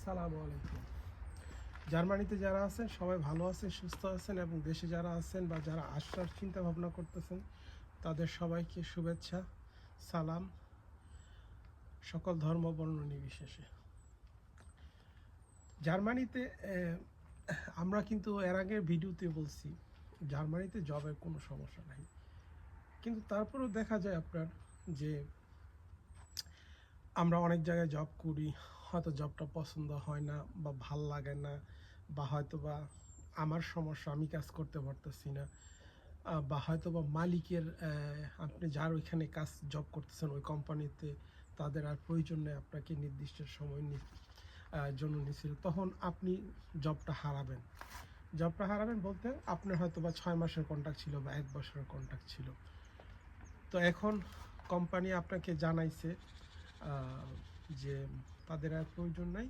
আসসালামু আলাইকুম। জার্মানিতে যারা আছেন সবাই ভালো আছেন, সুস্থ আছেন এবং দেশে যারা আছেন বা যারা আসার চিন্তা ভাবনা করতেছেন তাদের সবাইকে শুভেচ্ছা, সালাম, সকল ধর্ম বর্ণ নির্বিশেষে। জার্মানিতে আমরা কিন্তু এর আগের ভিডিওতে বলছি জার্মানিতে জবের কোনো সমস্যা নাই, কিন্তু তারপরেও দেখা যায় আপনার যে আমরা অনেক জায়গায় জব করি, হয়তো জবটা পছন্দ হয় না বা ভাল লাগে না, বা হয়তো বা আমার সমস্যা, আমি কাজ করতে পারতেছি না, বা হয়তো বা মালিকের আপনি যার ওইখানে কাজ জব করতেছেন ওই কোম্পানিতে তাদের আর প্রয়োজন নেই আপনাকে নির্দিষ্ট সময় জন্য নিয়েছিল, তখন আপনি জবটা হারাবেন। জবটা হারাবেন বলতে আপনার হয়তো বা 6 মাসের কন্ট্রাক্ট ছিল বা 1 বছরের কন্ট্রাক্ট ছিল। তো এখন কোম্পানি আপনাকে জানাইছে যে তাদের আর প্রয়োজন নাই,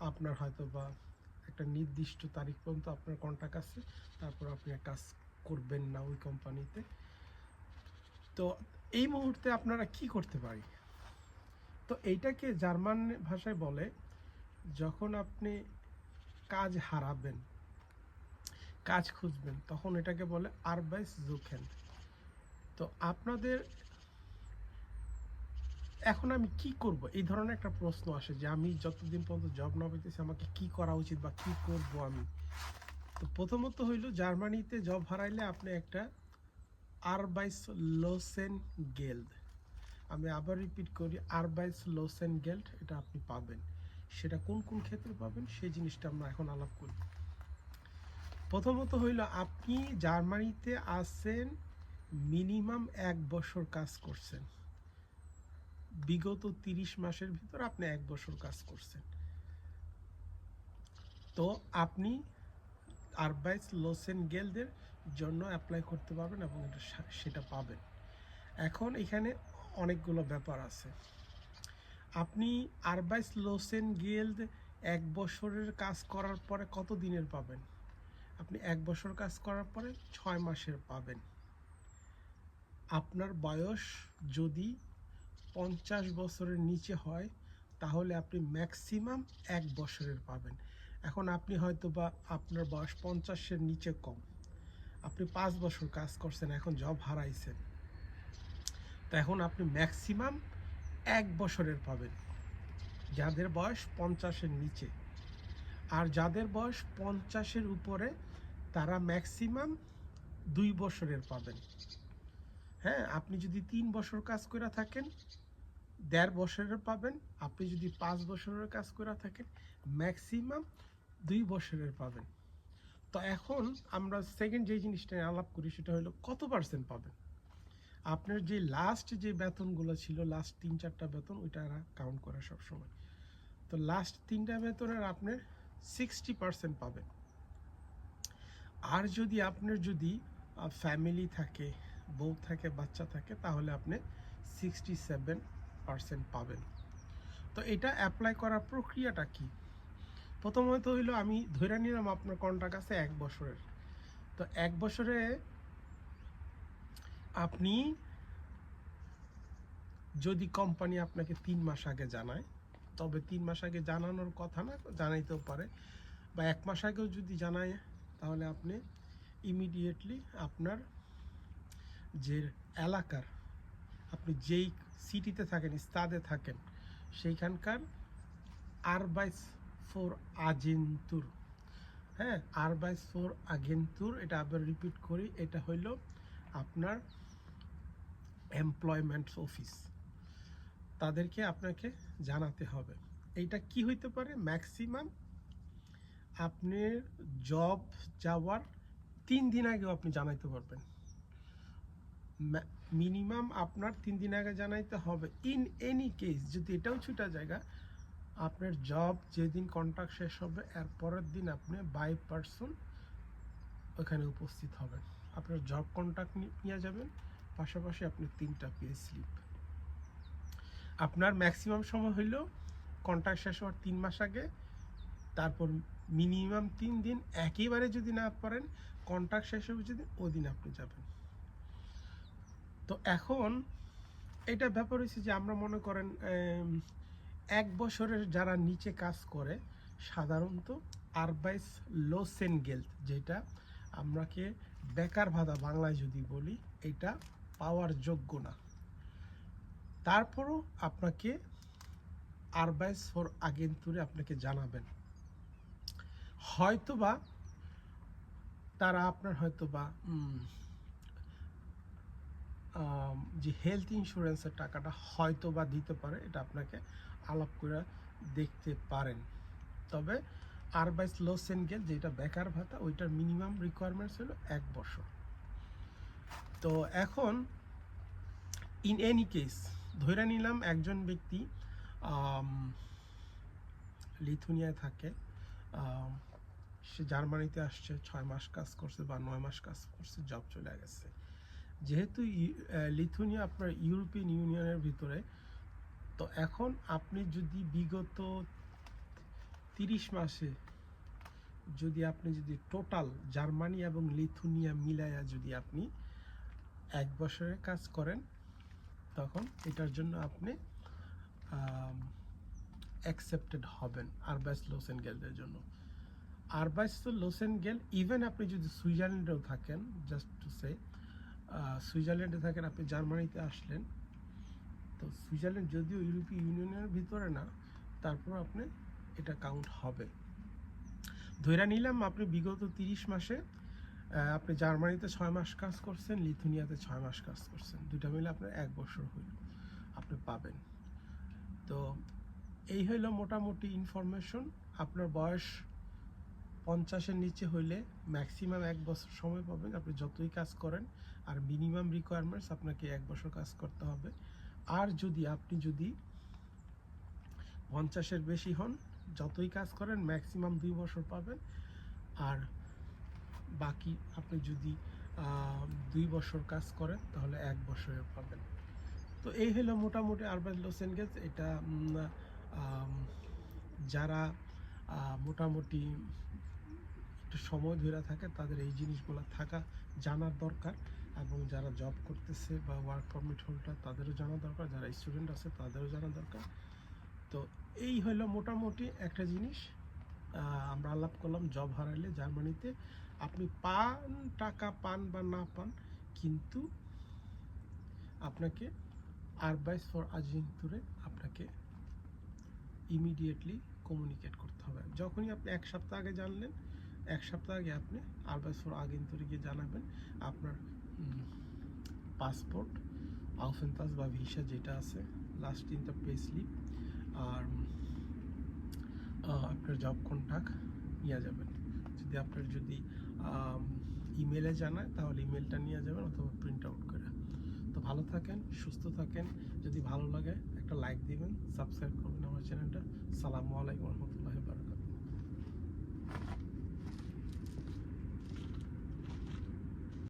আপনার হয়তো বা একটা নির্দিষ্ট তারিখ পর্যন্ত আপনার কন্ট্রাক্ট আছে, তারপর আপনি আর কাজ করবেন না ওই কোম্পানিতে। তো এই মুহূর্তে আপনারা কি করতে পারি? তো এইটাকে জার্মান ভাষায় বলে, যখন আপনি কাজ হারাবেন, কাজ খুঁজবেন, তখন এটাকে বলে আরবাইস জুখেন। তো আপনাদের এখন আমি কি করব, এই ধরনের একটা প্রশ্ন আসে যে আমি যতদিন পর্যন্ত জব না পেতেছি আমাকে কি করা উচিত বা কি করব আমি। তো প্রথমত হইল, জার্মানিতে জব হারাইলে আপনি একটা আরবাইস লোসেন গেল্ড, আমি আবার রিপিট করি, আরবাইস লোসেন গেল্ড, এটা আপনি পাবেন। সেটা কোন কোন ক্ষেত্রে পাবেন সেই জিনিসটা আমরা এখন আলাপ করি। প্রথমত হইল, আপনি জার্মানিতে আছেন, মিনিমাম 1 বছর কাজ করছেন, বিগত 30 মাসের ভিতর আপনি 1 বছর কাজ করছেন, তো আপনি আরবাইস লোসেন গেল্ডের জন্য অ্যাপ্লাই করতে পারবেন এবং সেটা পাবেন। এখন এখানে অনেকগুলো ব্যাপার আছে। আপনি আরবাইস লোসেন গিল্ড 1 বছরের কাজ করার পরে কত দিনের পাবেন? আপনি 1 বছর কাজ করার পরে 6 মাসের পাবেন। আপনার বয়স যদি 50 বছরের নিচে হয় তাহলে আপনি ম্যাক্সিমাম 1 বছরের পাবেন। এখন আপনি হয়তো বা আপনার বয়স 50-এর নিচে কম, আপনি 5 বছর কাজ করছেন, এখন জব হারাইছেন, তো এখন আপনি ম্যাক্সিমাম 1 বছরের পাবেন যাদের বয়স 50-এর নিচে। আর যাদের বয়স 50-এর উপরে তারা ম্যাক্সিমাম 2 বছরের পাবেন। হ্যাঁ, আপনি যদি 3 বছর কাজ করে থাকেন 1.5 বছরের পাবেন, আপনি যদি 5 বছরের কাজ করে থাকেন ম্যাক্সিমাম 2 বছরের পাবেন। তো এখন আমরা সেকেন্ড যে জিনিসটা আলাপ করি সেটা হলো কত পার্সেন্ট পাবেন। আপনার যে লাস্ট যে বেতনগুলো ছিল, লাস্ট 3-4টা বেতন, ওইটা কাউন্ট করে সবসময়। তো লাস্ট 3টা বেতনের আপনার 60% পাবেন। আর যদি আপনার যদি ফ্যামিলি থাকে, বউ থাকে, বাচ্চা থাকে, তাহলে আপনি 67% পাবেন। তো এটা অ্যাপ্লাই করার প্রক্রিয়াটা কি? প্রথমত হইলো, আমি ধরে নিলাম আপনার কন্ট্রাক্ট আছে 1 বছরের। তো 1 বছরে আপনি যদি কোম্পানি আপনাকে 3 মাস আগে জানায়, তবে 3 মাস আগে জানানোর কথা না, জানাইতেও পারে, বা 1 মাস আগেও যদি জানায়, তাহলে আপনি ইমিডিয়েটলি আপনার যে এলাকার, আপনি যেই সিটিতে থাকেন, স্তাদে থাকেন, সেইখানকার আরবাইস ফোর আগেন্তুর, হ্যাঁ, আরবাইস ফোর আগেন্তুর, এটা আবার রিপিট করি, এটা হইল আপনার এমপ্লয়মেন্ট অফিস, তাদেরকে আপনাকে জানাতে হবে। এইটা কি হইতে পারে, ম্যাক্সিমাম আপনার জব যাওয়ার 3 দিন আগেও আপনি জানাইতে পারবেন। মিনিমাম আপনার 3 দিন আগে জানাইতে হবে। ইন এনি কেস যদি এটাও ছুটা জায়গা, আপনার জব যেদিন কন্ট্রাক্ট শেষ হবে এর পরের দিন আপনি বাই পার্সন ওখানে উপস্থিত হবেন, আপনার জব কন্ট্রাক্ট নিয়ে যাবেন, পাশাপাশি আপনি 3টা পে স্লিপ। আপনার ম্যাক্সিমাম সময় হইল কন্ট্রাক্ট শেষ হওয়ার 3 মাস আগে, তারপর মিনিমাম 3 দিন, একেবারে যদি না পারেন কন্ট্রাক্ট শেষ হবে যদি, ওই দিন আপনি যাবেন। তো এখন এটা ব্যাপার হয়েছে যে আমরা মনে করেন 1 বছরের যারা নিচে কাজ করে সাধারণত আরবাইস লোসেনগেল্ড, যেটা আমরাকে বেকার ভাতা বাংলায় যদি বলি, এটা পাওয়ার যোগ্য না। তারপরও আপনাকে আরবাইস ফর আগেন্তুরে আপনাকে জানাবেন। হয়তোবা তারা আপনার হয়তোবা যে হেলথ ইন্স্যুরেন্সের টাকাটা হয়তোবা দিতে পারে, এটা আপনাকে আলাপ করে দেখতে পারেন। তবে আরবাইস লোসেনগেল্ড যেটা বেকার ভাতা, ওইটার মিনিমাম রিকোয়ারমেন্টস হলো 1 বছর। তো এখন ইন এনি কেস ধরে নিলাম একজন ব্যক্তি লিথুনিয়ায় থাকে, সে জার্মানিতে আসছে, 6 মাস কাজ করছে বা 9 মাস কাজ করছে, জব চলে গেছে। যেহেতু লিথুনিয়া আপনার ইউরোপিয়ান ইউনিয়নের ভিতরে, তো এখন আপনি যদি বিগত 30 মাসে যদি টোটাল জার্মানি এবং লিথুনিয়া মিলাইয়া যদি আপনি 1 বছরে কাজ করেন, তখন এটার জন্য আপনি অ্যাকসেপ্টেড হবেন আরবাইস লোসেনগেল্ডের জন্য। আরবাইস লোসেনগেল্ড ইভেন আপনি যদি সুইজারল্যান্ডেও থাকেন, জাস্ট টু সে সুইজারল্যান্ডে থাকেন, আপনি জার্মানিতে আসলেন, তো সুইজারল্যান্ড যদিও ইউরোপীয় ইউনিয়নের ভিতরে না, তারপর আপনি এটা কাউন্ট হবে। ধরে নিলাম আপনি বিগত 30 মাসে আপনি জার্মানিতে 6 মাস কাজ করছেন, লিথুনিয়াতে 6 মাস কাজ করছেন, দুইটা মিলে আপনার 1 বছর হইল, আপনি পাবেন। তো এই হইল মোটামুটি ইনফরমেশন। আপনার বয়স 50-এর নিচে হইলে ম্যাক্সিমাম 1 বছর সময় পাবেন আপনি যতই কাজ করেন, আর মিনিমাম রিকোয়ারমেন্টস আপনাকে 1 বছর কাজ করতে হবে। আর আপনি যদি 50-এর বেশি হন, যতই কাজ করেন ম্যাক্সিমাম 2 বছর পাবেন। আর বাকি আপনি যদি 2 বছর কাজ করেন তাহলে 1 বছরে পাবেন। তো এই হলো মোটামুটি আরবাইস লোসেনগেল্ড। এটা যারা মোটামুটি একটু সময় ধরে থাকে তাদের এই জিনিসগুলো থাকা জানার দরকার, এবং যারা জব করতেছে বা ওয়ার্ক পারমিট হোল্ডার তাদেরও জানা দরকার, যারা স্টুডেন্ট আছে তাদেরও জানা দরকার। তো এই হলো মোটামুটি একটা জিনিস আমরা আলাপ করলাম। জব হারাইলে জার্মানিতে আপনি টাকা পান বা না পান, কিন্তু আপনাকে আরবাইস ফর আগেন্তুরে আপনাকে ইমিডিয়েটলি কমিউনিকেট করতে হবে। যখনই আপনি 1 সপ্তাহ আগে জানলেন, 1 সপ্তাহ আগে আপনি আরবাইস ফর আগেন্তুরে গিয়ে জানাবেন আপনার পাসপোর্ট, আউফেন্তাস বা ভিসা যেটা আছে, লাস্ট 3টা পে স্লিপ, আর আপনার জব কন্ট্যাক্ট নিয়ে যাবেন। যদি ইমেলে জানায় তাহলে ইমেলটা নিয়ে যাবেন, অথবা প্রিন্ট আউট করে। তো ভালো থাকেন, সুস্থ থাকেন। যদি ভালো লাগে একটা লাইক দিবেন, সাবস্ক্রাইব করবেন আমার চ্যানেলটা। আসসালামু আলাইকুম ওয়া রাহমাতুল্লাহি ওয়া বারাকাতুহু।